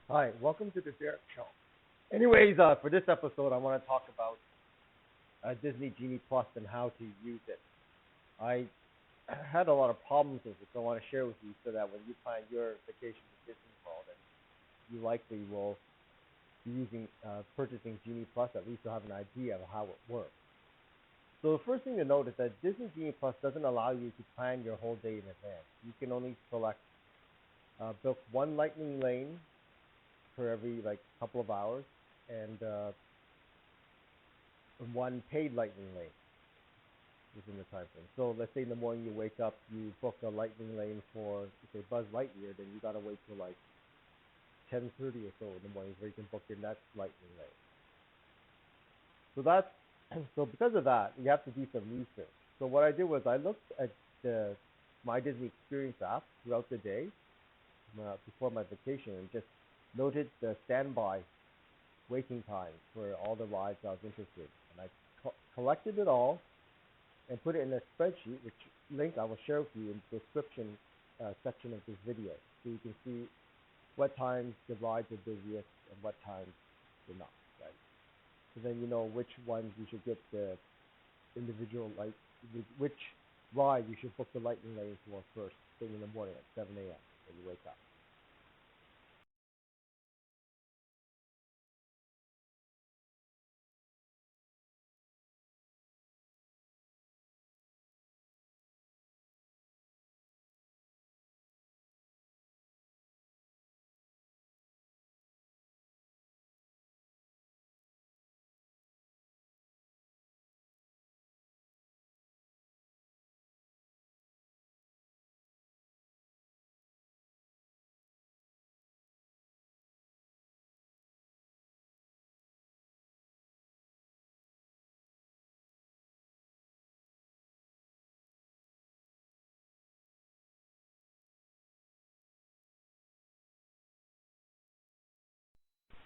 Hi, welcome to the Derek Show. Anyways, for this episode, I want to talk about Disney Genie Plus and how to use it. I had a lot of problems with it, so I want to share with you so that when you plan your vacation to Disney World, and you likely will be purchasing Genie Plus, at least you'll have an idea of how it works. So the first thing to note is that Disney Genie Plus doesn't allow you to plan your whole day in advance. You can only select book one lightning lane for every like couple of hours, and one paid lightning lane within the time frame. So let's say in the morning you wake up, you book a lightning lane for say Buzz Lightyear, then you gotta wait till like 10:30 or so in the morning where you can book your next lightning lane. So that's so because of that, you have to do some research. So what I did was I looked at the My Disney Experience app throughout the day before my vacation and just noted the standby waiting times for all the rides I was interested in. And I collected it all and put it in a spreadsheet, which link I will share with you in the description section of this video, so you can see what times the rides are busiest and what times they're not. Right? So then you know which ones you should get the individual which ride you should book the lightning lane for first thing in the morning at 7 a.m. when you wake up.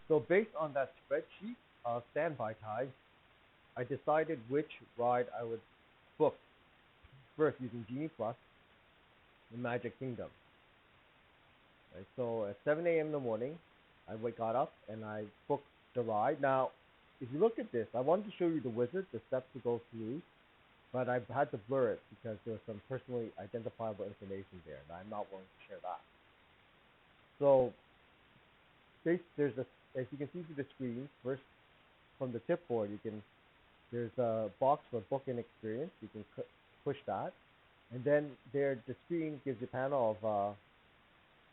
So based on that spreadsheet of standby times, I decided which ride I would book first using Genie Plus in Magic Kingdom. Right, so at 7 a.m. in the morning, got up and I booked the ride. Now, if you look at this, I wanted to show you the wizard, the steps to go through, but I had to blur it because there was some personally identifiable information there, and I'm not willing to share that. So there's a, as you can see through the screen, first from the tip board, there's a box for book and experience. You can push that, and then the screen gives you a panel of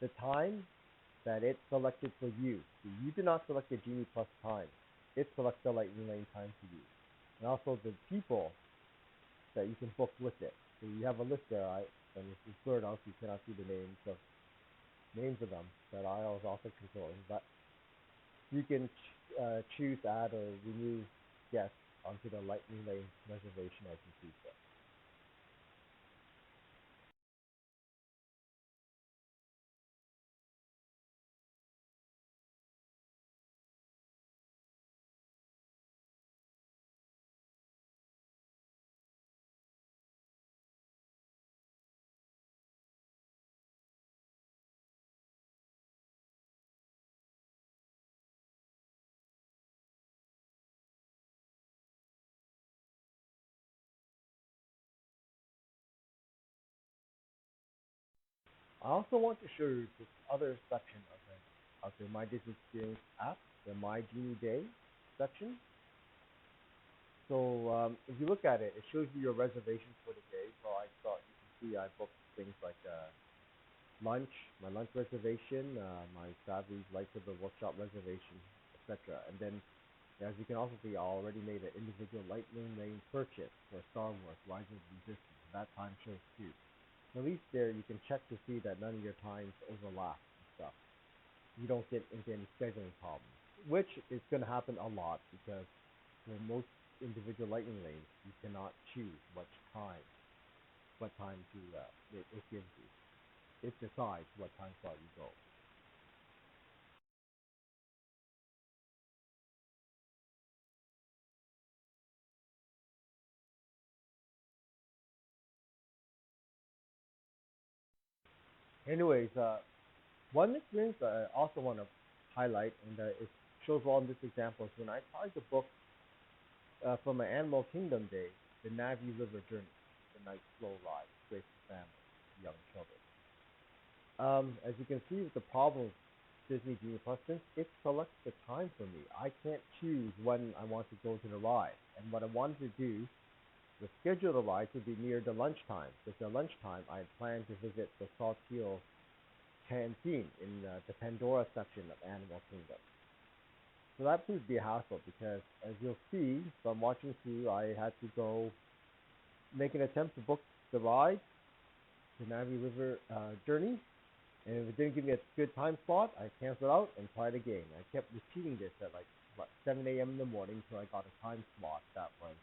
the time that it selected for you. So you did not select the Genie Plus time. It selects the Lightning Lane time for you. And also the people that you can book with it. So you have a list there, right? And it's blurred out so you cannot see the names of them that I was also controlling. But you can choose to add or remove guests onto the Lightning Lane reservation as you see fit. I also want to show you this other section of the My Disney Experience app, the My Genie Day section. So if you look at it, it shows you your reservations for the day. So I thought you can see I booked things like lunch, my lunch reservation, my Savvy's Lightsaber Workshop reservation, etc. And then, as you can also see, I already made an individual Lightning Lane purchase for Star Wars Rise of the Resistance. That time shows too. At least there you can check to see that none of your times overlap and stuff. You don't get into any scheduling problems, which is going to happen a lot because for most individual lightning lanes, you cannot choose what time it gives you. It decides what time slot you go. Anyways, one experience I also want to highlight, and it shows well in this example, is when I tried to book for my Animal Kingdom day, the Navi River Journey, the night slow ride, great for families, young children. As you can see with the problem with Disney Genie Plus, since it selects the time for me, I can't choose when I want to go to the ride. And what I wanted to do was schedule the ride to be near the lunchtime. Because at lunchtime, I had planned to visit the Salthill Canteen in the Pandora section of Animal Kingdom. So that proved to be a hassle because, as you'll see from watching through, I had to go make an attempt to book the ride, the Navi River Journey, and if it didn't give me a good time slot, I canceled out and tried again. I kept repeating this at 7 a.m. in the morning until I got a time slot that was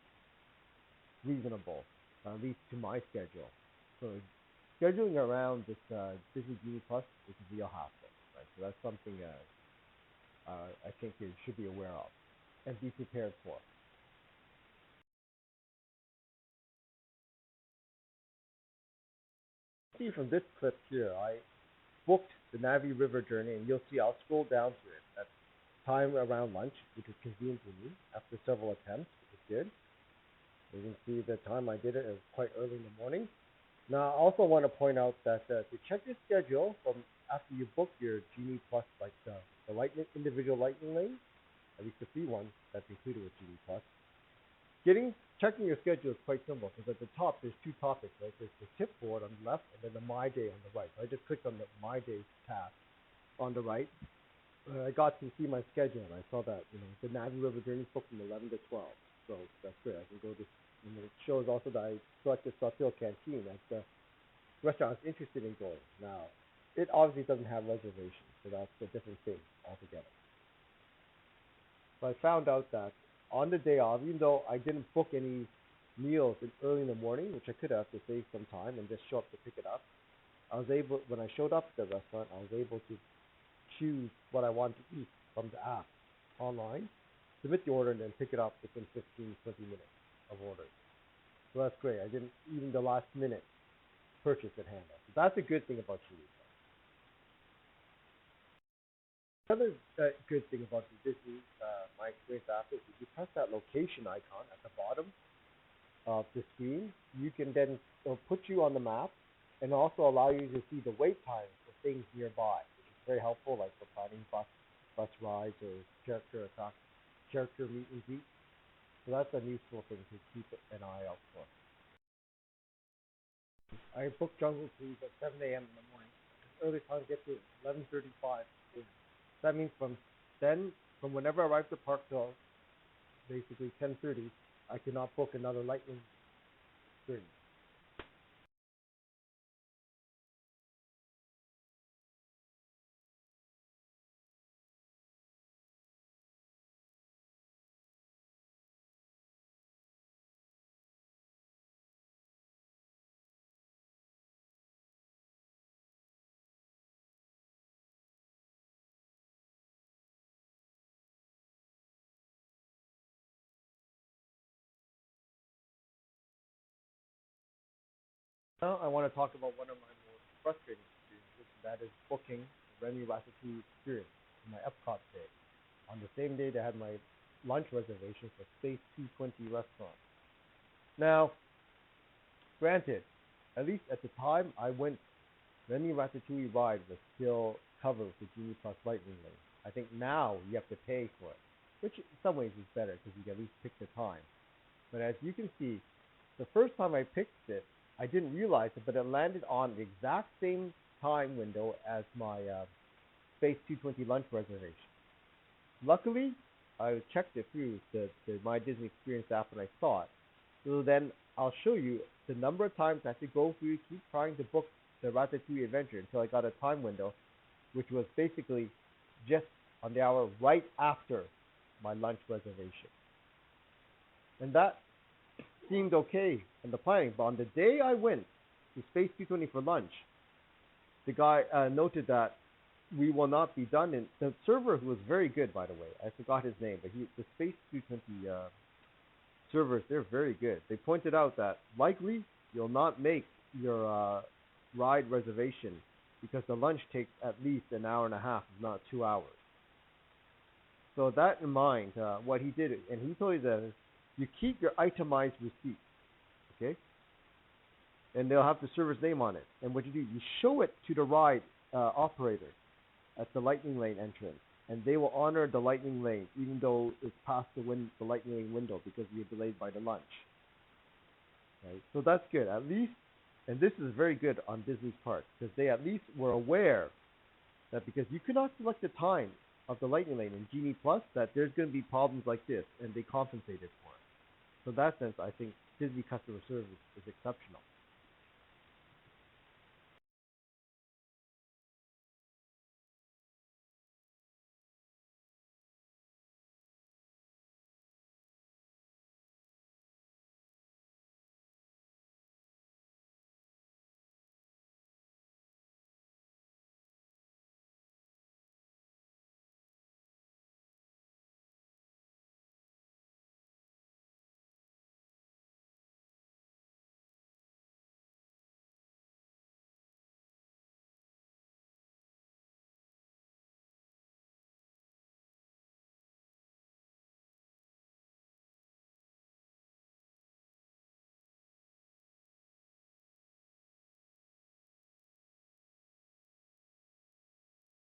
reasonable, at least to my schedule. So scheduling around this Disney Genie Plus is a real hassle, right? So that's something I think you should be aware of and be prepared for. See from this clip here, I booked the Navi River Journey, and you'll see I'll scroll down to it at time around lunch, which was convenient to me after several attempts, which is good. You can see the time I did it, it was quite early in the morning. Now, I also want to point out that to check your schedule from after you book your Genie Plus, like the lightning, individual lightning lane, at least the free one that's included with Genie Plus, checking your schedule is quite simple because at the top there's two topics, right? There's the tip board on the left and then the My Day on the right. So I just clicked on the My Day tab on the right. I got to see my schedule and I saw that the Navi River Journey is booked from 11 to 12. So that's great. I can go to. And it shows also that I selected Salthill Canteen as the restaurant I was interested in going. Now, it obviously doesn't have reservations, so that's a different thing altogether. So I found out that on the day off, even though I didn't book any meals early in the morning, which I could have to save some time and just show up to pick it up, I was able, when I showed up at the restaurant, I was able to choose what I wanted to eat from the app online, submit the order, and then pick it up within 15-20 minutes of ordering. So that's great. I didn't even the last minute purchase at hand. So that's a good thing about Genie. Another good thing about the Disney, my experience after, is if you press that location icon at the bottom of the screen, you can then put you on the map and also allow you to see the wait times for things nearby, which is very helpful, like for planning bus rides or character meet and greet. So that's a useful thing to keep an eye out for. I booked Jungle Cruise at 7 a.m. in the morning. Early time to get to 11:35. That means from whenever I arrived at park till basically 10:30, I cannot book another lightning journey. Now I want to talk about one of my more frustrating experiences, and that is booking the Remy Ratatouille experience in my Epcot day. On the same day, they had my lunch reservation for Space 220 restaurant. Now, granted, at least at the time I went, Remy Ratatouille ride was still covered with the Genie Plus Lightning Lane. I think now you have to pay for it, which in some ways is better because you can at least pick the time. But as you can see, the first time I picked it, I didn't realize it, but it landed on the exact same time window as my Space 220 lunch reservation. Luckily, I checked it through the My Disney Experience app and I saw it. So then I'll show you the number of times I had to go through, keep trying to book the Ratatouille adventure until I got a time window, which was basically just on the hour right after my lunch reservation. And that seemed okay in the planning, but on the day I went to Space 220 for lunch, the guy noted that we will not be done. And the server, who was very good, by the way, I forgot his name, but the Space 220 servers, they're very good. They pointed out that likely you'll not make your ride reservation because the lunch takes at least an hour and a half, if not 2 hours. So that in mind, what he did, and he told you that you keep your itemized receipt, okay? And they'll have the server's name on it. And what you do, you show it to the ride operator at the lightning lane entrance, and they will honor the lightning lane, even though it's past the lightning lane window because you're delayed by the lunch. Right? So that's good. At least, and this is very good on Disney's part, because they at least were aware that because you cannot select the time of the lightning lane in Genie Plus, that there's going to be problems like this, and they compensated for it. So in that sense, I think Disney customer service is exceptional.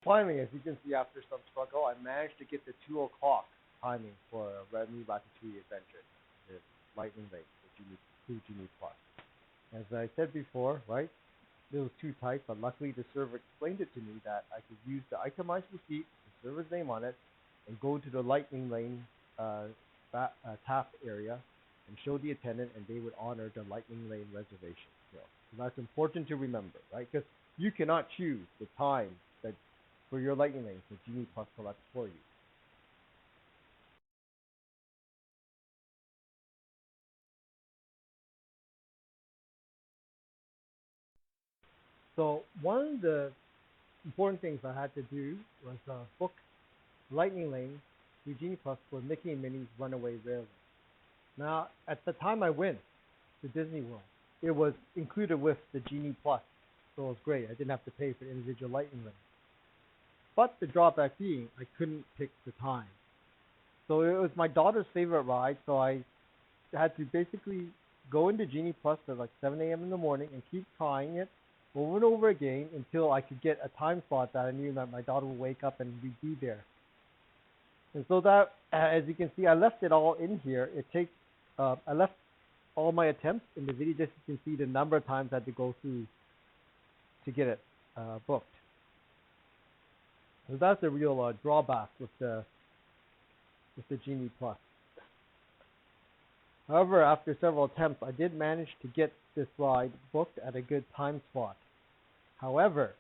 Finally, as you can see, after some struggle, I managed to get the 2 o'clock timing for a Red New Ratatouille adventure, the lightning lane, through Genie Plus. As I said before, right, there was 2 types, but luckily the server explained it to me that I could use the itemized receipt, the server's name on it, and go to the lightning lane tap area and show the attendant, and they would honor the lightning lane reservation. So that's important to remember, right? Because you cannot choose the time that for your lightning lane, so Genie Plus selects for you. So one of the important things I had to do was book lightning lane through Genie Plus for Mickey and Minnie's Runaway Railway. Now, at the time I went to Disney World, it was included with the Genie Plus, so it was great. I didn't have to pay for individual lightning lanes. But the drawback being, I couldn't pick the time. So it was my daughter's favorite ride, so I had to basically go into Genie Plus at like 7 a.m. in the morning and keep trying it over and over again until I could get a time slot that I knew that my daughter would wake up and we'd be there. And so that, as you can see, I left it all in here. I left all my attempts in the video just so you can see the number of times I had to go through to get it booked. So that's the real drawback with the Genie Plus. However, after several attempts, I did manage to get this ride booked at a good time slot. However,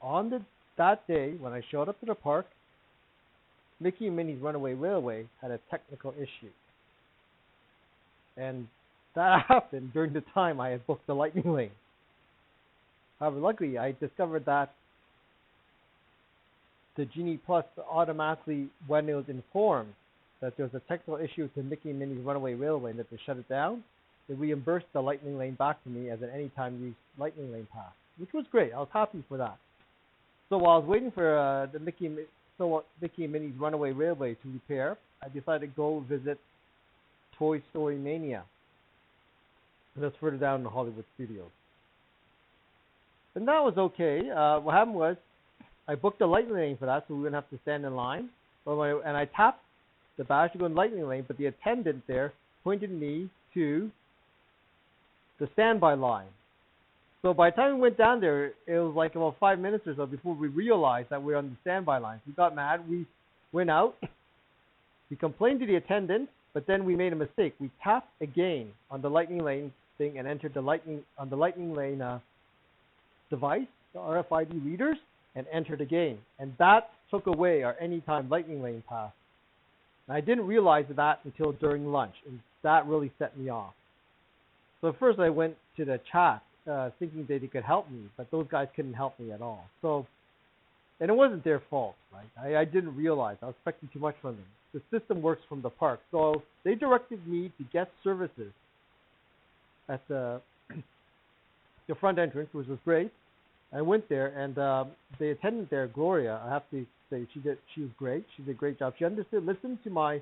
on that day when I showed up to the park, Mickey and Minnie's Runaway Railway had a technical issue. And that happened during the time I had booked the lightning lane. However, luckily, I discovered that the Genie Plus automatically, when it was informed that there was a technical issue with the Mickey and Minnie's Runaway Railway and that they shut it down, they reimbursed the lightning lane back to me as an anytime use lightning lane pass, which was great. I was happy for that. So while I was waiting for the Mickey and Minnie's Runaway Railway to repair, I decided to go visit Toy Story Mania. And that's further down in the Hollywood Studios. And that was okay. What happened was, I booked a lightning lane for that so we wouldn't have to stand in line. And I tapped the badge to go in lightning lane, but the attendant there pointed me to the standby line. So by the time we went down there, it was like about 5 minutes or so before we realized that we were on the standby line. We got mad. We went out. We complained to the attendant, but then we made a mistake. We tapped again on the lightning lane thing and entered the lightning lane device, the RFID readers, and entered again. And that took away our anytime lightning lane pass. And I didn't realize that until during lunch, and that really set me off. So first I went to the chat thinking that they could help me, but those guys couldn't help me at all. So, and it wasn't their fault, right? I didn't realize. I was expecting too much from them. The system works from the park. So they directed me to guest services at the front entrance, which was great. I went there, and the attendant there, Gloria, I have to say she was great. She did a great job. She understood, listened to my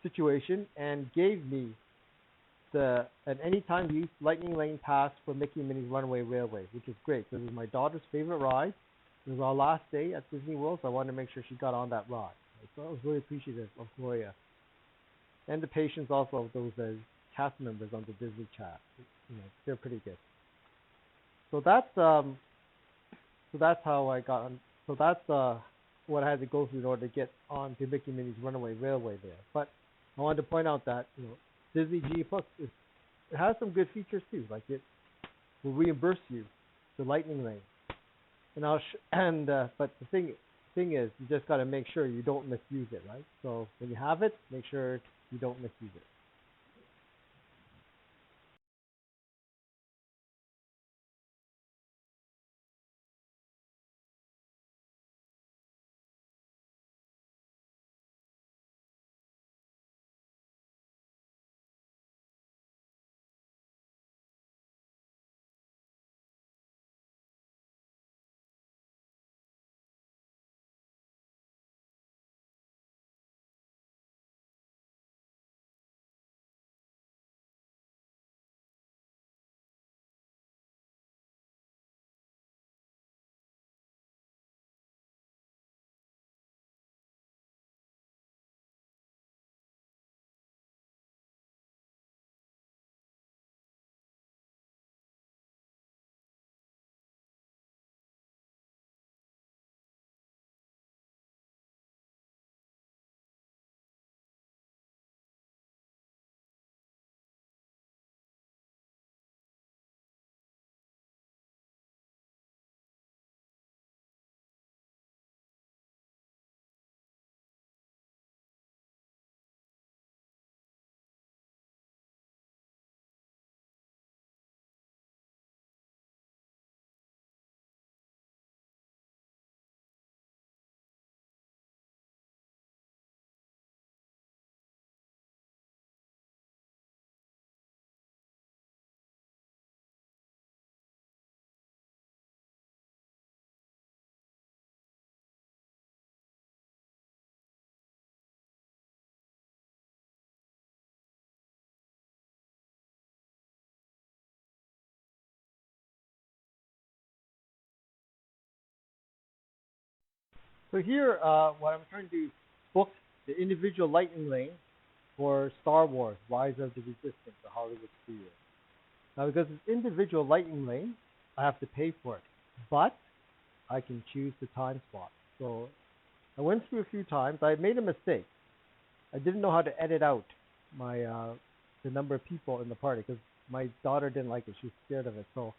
situation, and gave me the an anytime use Lightning Lane pass for Mickey and Minnie's Runaway Railway, which is great because it was my daughter's favorite ride. It was our last day at Disney World, so I wanted to make sure she got on that ride. So I was really appreciative of Gloria and the patience also of those cast members on the Disney chat. They're pretty good. So that's how I got on. So that's what I had to go through in order to get on to Mickey and Minnie's Runaway Railway there. But I wanted to point out that Disney Genie Plus it has some good features too. Like it will reimburse you the Lightning Lane, and but the thing is, you just got to make sure you don't misuse it, right? So when you have it, make sure you don't misuse it. So here, what I'm trying to do is book the individual Lightning Lane for Star Wars: Rise of the Resistance, the Hollywood Studios. Now, because it's individual Lightning Lane, I have to pay for it, but I can choose the time slot. So I went through a few times. I made a mistake. I didn't know how to edit out my the number of people in the party because my daughter didn't like it. She was scared of it, so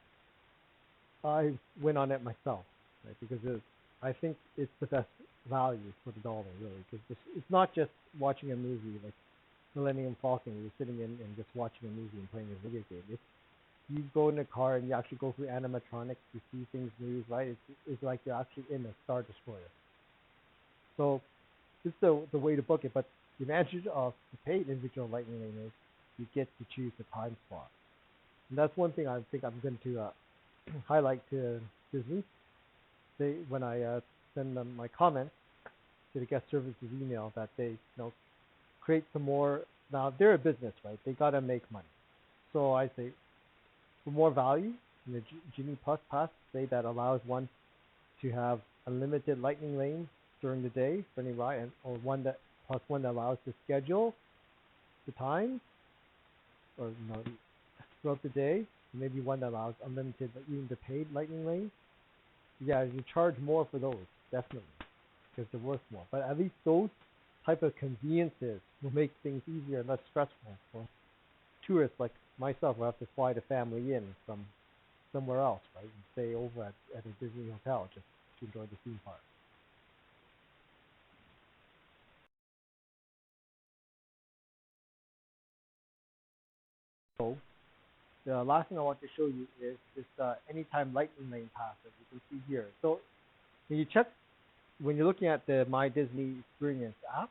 I went on it myself, right? Because I think it's the best value for the dollar, really. Because it's not just watching a movie like Millennium Falcon. You're sitting in and just watching a movie and playing a video game. You go in a car and you actually go through animatronics. You see things move, right? It's like you're actually in a Star Destroyer. So this is the way to book it. But the advantage of the paid individual Lightning Lane is you get to choose the time slot. And that's one thing I think I'm going to highlight to Disney. When I send them my comments to the guest services email, that they create some more. Now they're a business, right? They gotta make money. So I say for more value in the Genie Plus Pass, say that allows one to have unlimited Lightning lanes during the day for any ride, or one that allows to schedule the time, or throughout the day. Maybe one that allows unlimited, even the paid Lightning lanes. Yeah, you charge more for those, definitely, because they're worth more. But at least those type of conveniences will make things easier and less stressful for tourists like myself who have to fly the family in from somewhere else, right, and stay over at a Disney hotel just to enjoy the theme park. So the last thing I want to show you is this anytime Lightning Lane pass, as you can see here. So when you're looking at the My Disney Experience app,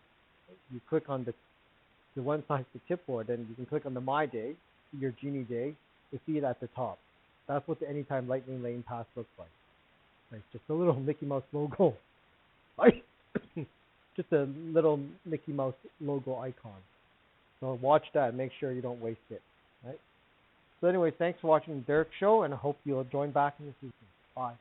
you click on the one side the tip board, then you can click on the My Day, see your Genie Day, you see it at the top. That's what the Anytime Lightning Lane Pass looks like. Right, just a little Mickey Mouse logo. Right? Just a little Mickey Mouse logo icon. So watch that. Make sure you don't waste it. Right? So anyway, thanks for watching the Derek Show, and I hope you'll join back in the season. Bye.